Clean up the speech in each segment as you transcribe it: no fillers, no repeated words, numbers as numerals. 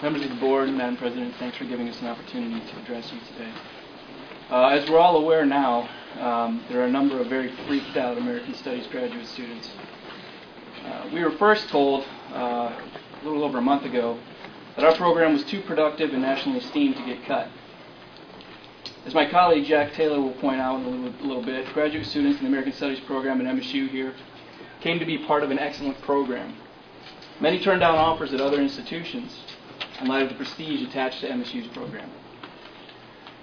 Members of the board, Madam President, thanks for giving us an opportunity to address you today. As we're all aware now, there are a number of very freaked out American Studies graduate students. We were first told a little over a month ago that our program was too productive and nationally esteemed to get cut. As my colleague Jack Taylor will point out in a little bit, graduate students in the American Studies program at MSU here came to be part of an excellent program. Many turned down offers at other institutions in light of the prestige attached to MSU's program.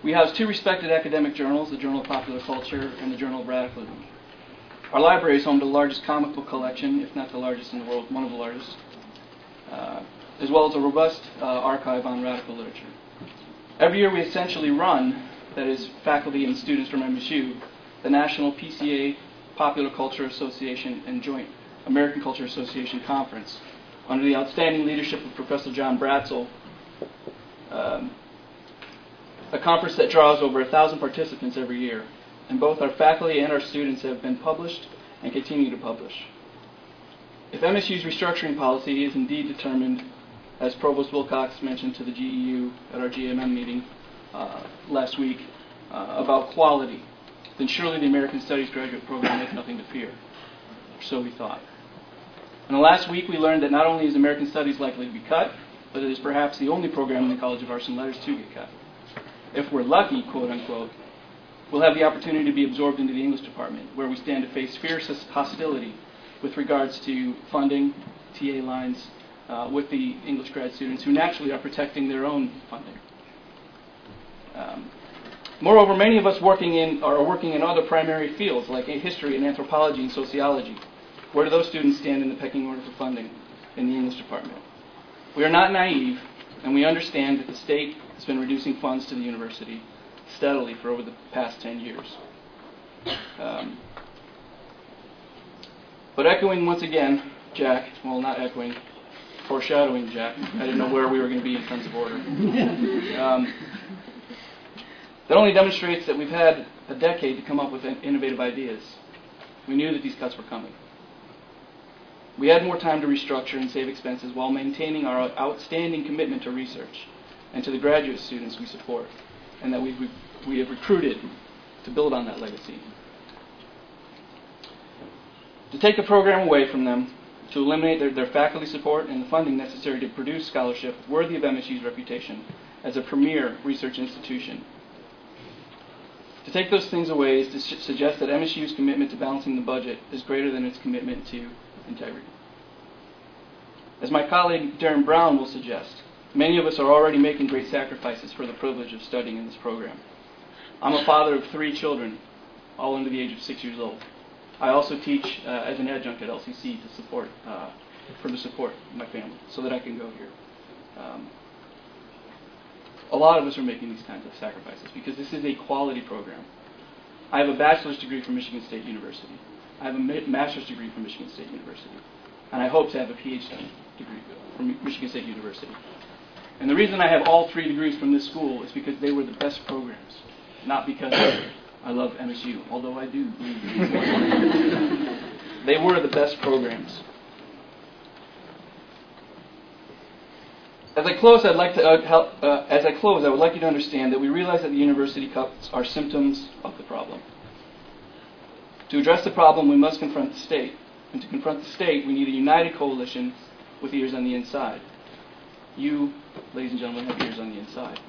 We house two respected academic journals, the Journal of Popular Culture and the Journal of Radicalism. Our library is home to the largest comic book collection, if not the largest in the world, one of the largest, as well as a robust archive on radical literature. Every year we essentially run, that is, faculty and students from MSU, the National PCA Popular Culture Association and Joint American Culture Association Conference, under the outstanding leadership of Professor John Bratzel, a conference that draws over 1,000 participants every year. And both our faculty and our students have been published and continue to publish. If MSU's restructuring policy is indeed determined, as Provost Wilcox mentioned to the GEU at our GMM meeting last week, about quality, then surely the American Studies graduate program has nothing to fear. So we thought. In the last week, we learned that not only is American Studies likely to be cut, but it is perhaps the only program in the College of Arts and Letters to get cut. If we're lucky, quote unquote, we'll have the opportunity to be absorbed into the English department, where we stand to face fierce hostility with regards to funding, TA lines, with the English grad students who naturally are protecting their own funding. Moreover, many of us are working in other primary fields like history and anthropology and sociology. Where do those students stand in the pecking order for funding in the English department? We are not naive, and we understand that the state has been reducing funds to the university steadily for over the past 10 years. But echoing once again, Jack, well, not echoing, foreshadowing Jack, I didn't know where we were going to be in terms of order. That only demonstrates that we've had a decade to come up with innovative ideas. We knew that these cuts were coming. We had more time to restructure and save expenses while maintaining our outstanding commitment to research and to the graduate students we support, and that we have recruited to build on that legacy. To take the program away from them, to eliminate their faculty support and the funding necessary to produce scholarship worthy of MSU's reputation as a premier research institution. To take those things away is to suggest that MSU's commitment to balancing the budget is greater than its commitment to integrity. As my colleague Darren Brown will suggest, many of us are already making great sacrifices for the privilege of studying in this program. I'm a father of 3 children, all under the age of 6 years old. I also teach as an adjunct at LCC to support my family, so that I can go here. A lot of us are making these kinds of sacrifices because this is a quality program. I have a bachelor's degree from Michigan State University. I have a master's degree from Michigan State University. And I hope to have a PhD degree from Michigan State University. And the reason I have all 3 degrees from this school is because they were the best programs, not because I love MSU, although I do believe they were the best programs. As I close, I would like you to understand that we realize that the university cuts are symptoms of the problem. To address the problem, we must confront the state. And to confront the state, we need a united coalition with ears on the inside. You, ladies and gentlemen, have ears on the inside.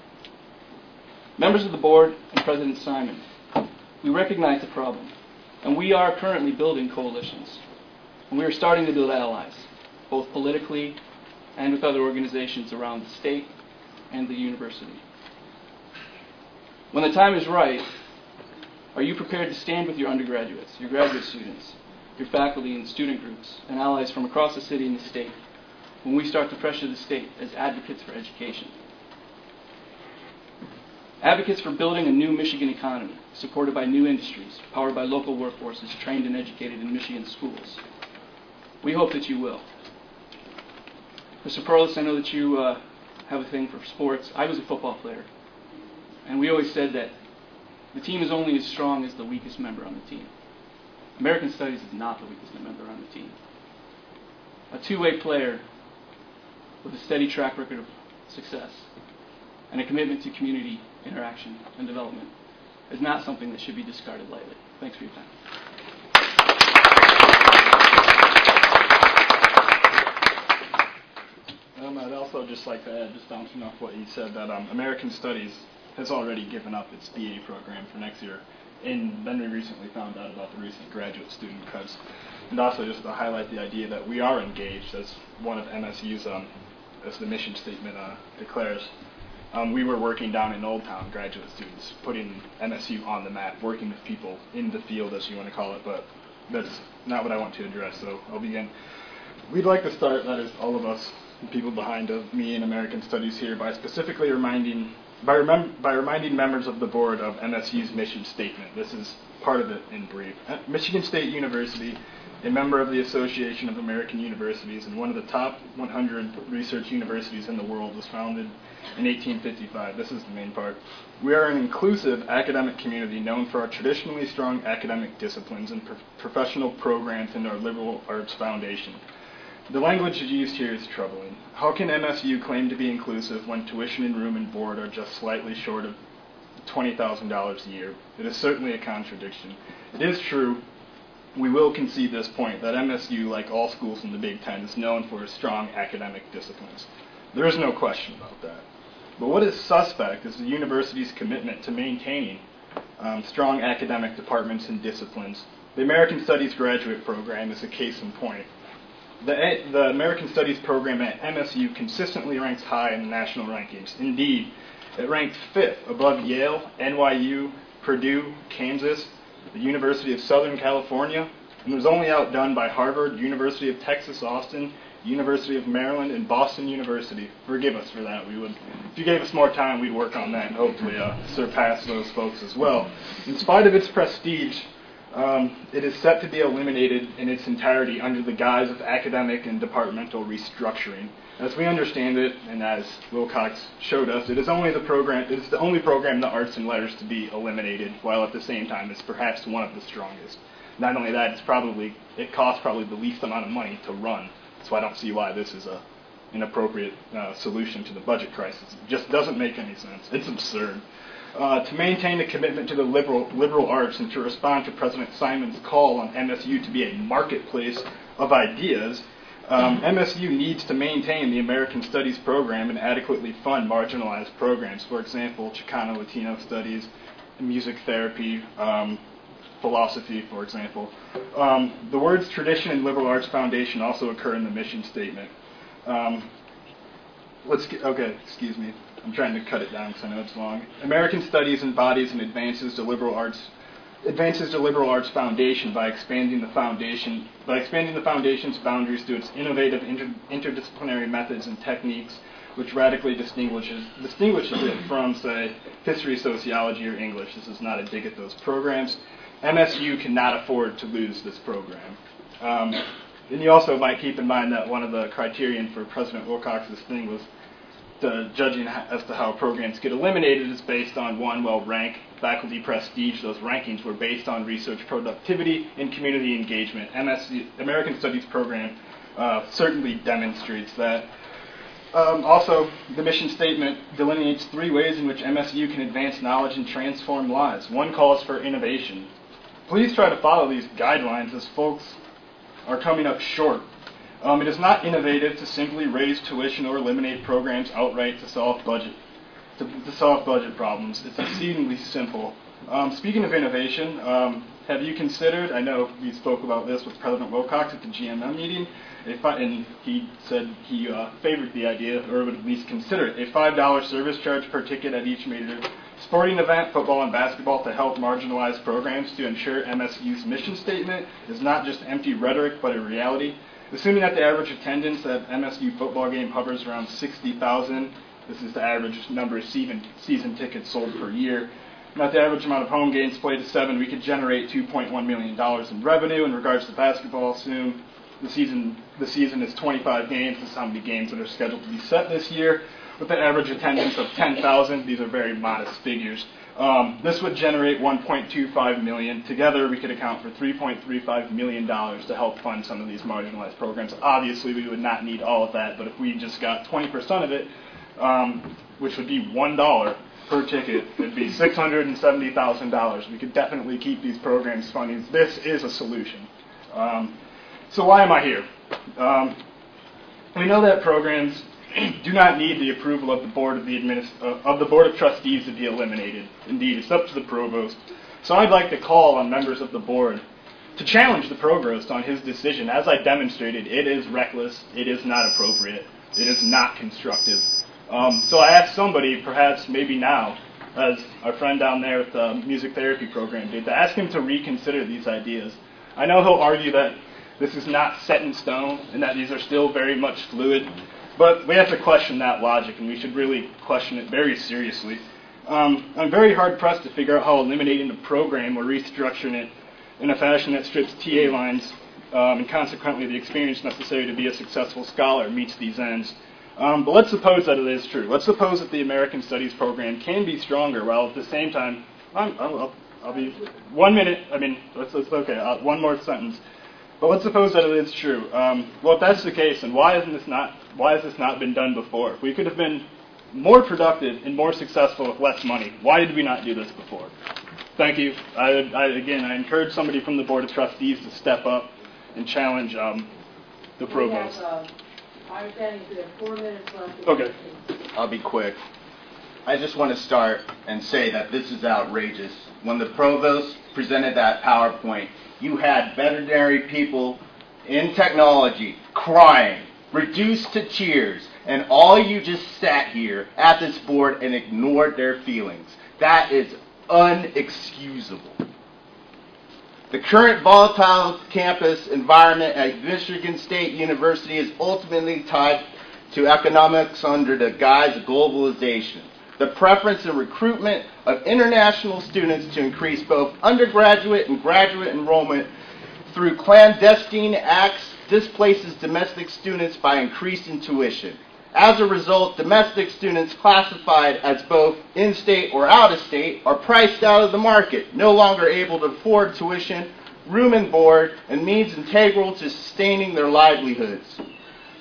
Members of the board and President Simon, we recognize the problem, and we are currently building coalitions. And we are starting to build allies, both politically and with other organizations around the state and the university. When the time is right, are you prepared to stand with your undergraduates, your graduate students, your faculty and student groups, and allies from across the city and the state when we start to pressure the state as advocates for education? Advocates for building a new Michigan economy, supported by new industries, powered by local workforces trained and educated in Michigan schools. We hope that you will. Mr. Provost, I know that you have a thing for sports. I was a football player. And we always said that the team is only as strong as the weakest member on the team. American Studies is not the weakest member on the team. A two-way player with a steady track record of success. And a commitment to community interaction and development is not something that should be discarded lightly. Thanks for your time. I'd also just like to add, just bouncing off what he said, that American Studies has already given up its BA program for next year. And then we recently found out about the recent graduate student cuts. And also just to highlight the idea that we are engaged, as one of MSU's, as the mission statement declares. We were working down in Old Town, graduate students, putting MSU on the map, working with people in the field, as you want to call it, but that's not what I want to address, so I'll begin. We'd like to start, that is all of us, the people behind me in American Studies here, by specifically reminding members of the board of MSU's mission statement. This is part of it in brief. Michigan State University, a member of the Association of American Universities and one of the top 100 research universities in the world, was founded in 1855. This is the main part. We are an inclusive academic community known for our traditionally strong academic disciplines and professional programs and our liberal arts foundation. The language used here is troubling. How can MSU claim to be inclusive when tuition and room and board are just slightly short of $20,000 a year? It is certainly a contradiction. It is true, we will concede this point, that MSU, like all schools in the Big Ten, is known for its strong academic disciplines. There is no question about that. But what is suspect is the university's commitment to maintaining strong academic departments and disciplines. The American Studies graduate program is a case in point. The American Studies program at MSU consistently ranks high in the national rankings. Indeed, it ranked 5th above Yale, NYU, Purdue, Kansas, the University of Southern California, and was only outdone by Harvard, University of Texas, Austin, University of Maryland, and Boston University. Forgive us for that. We would, if you gave us more time, we'd work on that and hopefully surpass those folks as well. In spite of its prestige, it is set to be eliminated in its entirety under the guise of academic and departmental restructuring. As we understand it, and as Wilcox showed us, it is the only program in the arts and letters to be eliminated, while at the same time it's perhaps one of the strongest. Not only that, it costs probably the least amount of money to run. So I don't see why this is an appropriate solution to the budget crisis. It just doesn't make any sense. It's absurd. To maintain a commitment to the liberal arts and to respond to President Simon's call on MSU to be a marketplace of ideas, MSU needs to maintain the American Studies program and adequately fund marginalized programs. For example, Chicano Latino studies, music therapy, philosophy, for example. The words tradition and liberal arts foundation also occur in the mission statement. Excuse me. I'm trying to cut it down because I know it's long. American Studies embodies and advances the liberal arts foundation by expanding the foundation's boundaries to its innovative interdisciplinary methods and techniques, which radically distinguishes it from, say, history, sociology, or English. This is not a dig at those programs. MSU cannot afford to lose this program. And you also might keep in mind that one of the criterion for President Wilcox's thing was judging as to how programs get eliminated is based on rank, faculty prestige. Those rankings were based on research productivity and community engagement. American Studies program certainly demonstrates that. Also, the mission statement delineates 3 ways in which MSU can advance knowledge and transform lives. One calls for innovation. Please try to follow these guidelines as folks are coming up short. It is not innovative to simply raise tuition or eliminate programs outright to solve budget problems. It's exceedingly simple. Speaking of innovation, have you considered, I know we spoke about this with President Wilcox at the GMM meeting, and he said he favored the idea, or would at least consider it, a $5 service charge per ticket at each major sporting event, football and basketball, to help marginalize programs to ensure MSU's mission statement is not just empty rhetoric, but a reality. Assuming that the average attendance at MSU football game hovers around 60,000, this is the average number of season tickets sold per year, and at the average amount of home games played to 7, we could generate $2.1 million in revenue. In regards to basketball, assume the season is 25 games. This is how many games that are scheduled to be set this year. With an average attendance of 10,000, these are very modest figures. This would generate $1.25 million. Together, we could account for $3.35 million to help fund some of these marginalized programs. Obviously, we would not need all of that, but if we just got 20% of it, which would be $1 per ticket. It'd be $670,000. We could definitely keep these programs funding. This is a solution. So why am I here? We know that programs do not need the approval of the board of the board of trustees to be eliminated. Indeed, it's up to the provost. So I'd like to call on members of the board to challenge the provost on his decision. As I demonstrated, it is reckless, it is not appropriate, it is not constructive. So I asked somebody, perhaps maybe now, as our friend down there with the music therapy program did, to ask him to reconsider these ideas. I know he'll argue that this is not set in stone and that these are still very much fluid, but we have to question that logic, and we should really question it very seriously. I'm very hard-pressed to figure out how eliminating the program or restructuring it in a fashion that strips TA lines and consequently the experience necessary to be a successful scholar meets these ends. But let's suppose that it is true. Let's suppose that the American Studies program can be stronger, while at the same time, I'll be 1 minute. I mean, that's okay. One more sentence. But let's suppose that it is true. Well, if that's the case, then why has this not been done before? We could have been more productive and more successful with less money. Why did we not do this before? Thank you. Again, I encourage somebody from the Board of Trustees to step up and challenge the provost. My understanding is we have 4 minutes left. Okay. I'll be quick. I just want to start and say that this is outrageous. When the provost presented that PowerPoint, you had veterinary people in technology crying, reduced to tears, and all you just sat here at this board and ignored their feelings. That is unexcusable. The current volatile campus environment at Michigan State University is ultimately tied to economics under the guise of globalization. The preference and recruitment of international students to increase both undergraduate and graduate enrollment through clandestine acts displaces domestic students by increasing tuition. As a result, domestic students classified as both in-state or out-of-state are priced out of the market, no longer able to afford tuition, room and board, and means integral to sustaining their livelihoods.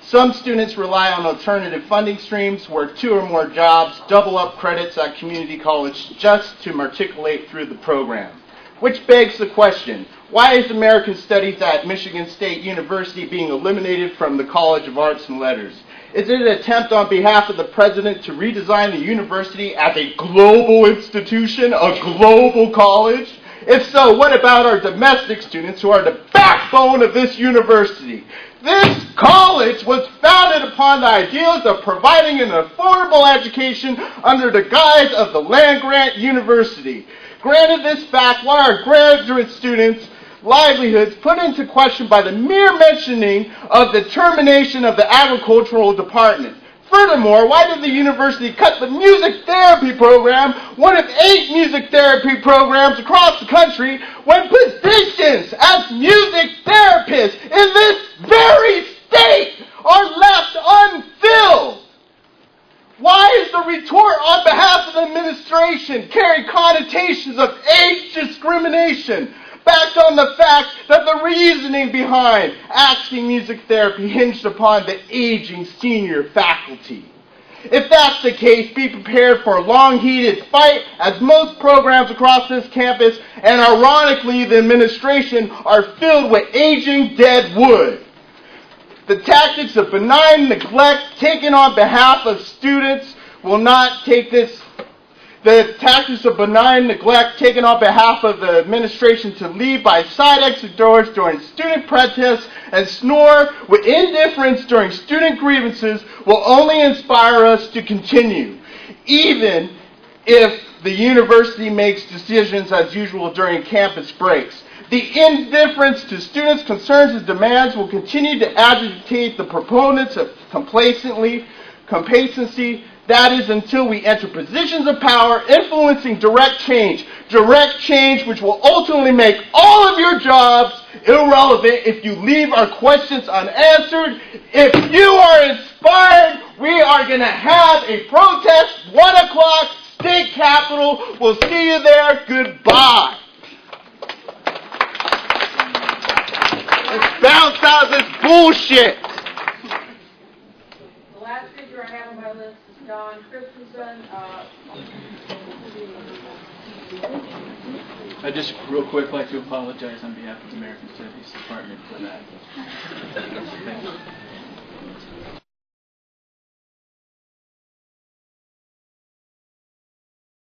Some students rely on alternative funding streams, work 2 or more jobs, double up credits at community college just to matriculate through the program. Which begs the question, why is American Studies at Michigan State University being eliminated from the College of Arts and Letters? Is it an attempt on behalf of the president to redesign the university as a global institution, a global college? If so, what about our domestic students who are the backbone of this university? This college was founded upon the ideals of providing an affordable education under the guise of the land-grant university. Granted this fact, why are graduate students' livelihoods put into question by the mere mentioning of the termination of the agricultural department? Furthermore, why did the university cut the music therapy program, one of 8 music therapy programs across the country, when positions as music therapists in this very state are left unfilled? Why is the retort on behalf of the administration carry connotations of age discrimination, backed on the fact that the reasoning behind asking music therapy hinged upon the aging senior faculty? If that's the case, be prepared for a long heated fight, as most programs across this campus, and ironically the administration, are filled with aging dead wood. The tactics of benign neglect taken on behalf of students will not take this. The tactics of benign neglect taken on behalf of the administration to leave by side exit doors during student protests and snore with indifference during student grievances will only inspire us to continue, even if the university makes decisions as usual during campus breaks. The indifference to students' concerns and demands will continue to agitate the proponents of complacency, that is, until we enter positions of power influencing direct change which will ultimately make all of your jobs irrelevant if you leave our questions unanswered. If you are inspired, we are going to have a protest, 1 o'clock, State Capitol. We'll see you there. Goodbye. Let's bounce out of this bullshit. The last figure I have on my list is Don Christensen. I just real quick like to apologize on behalf of the American Studies Department for that. Thank you.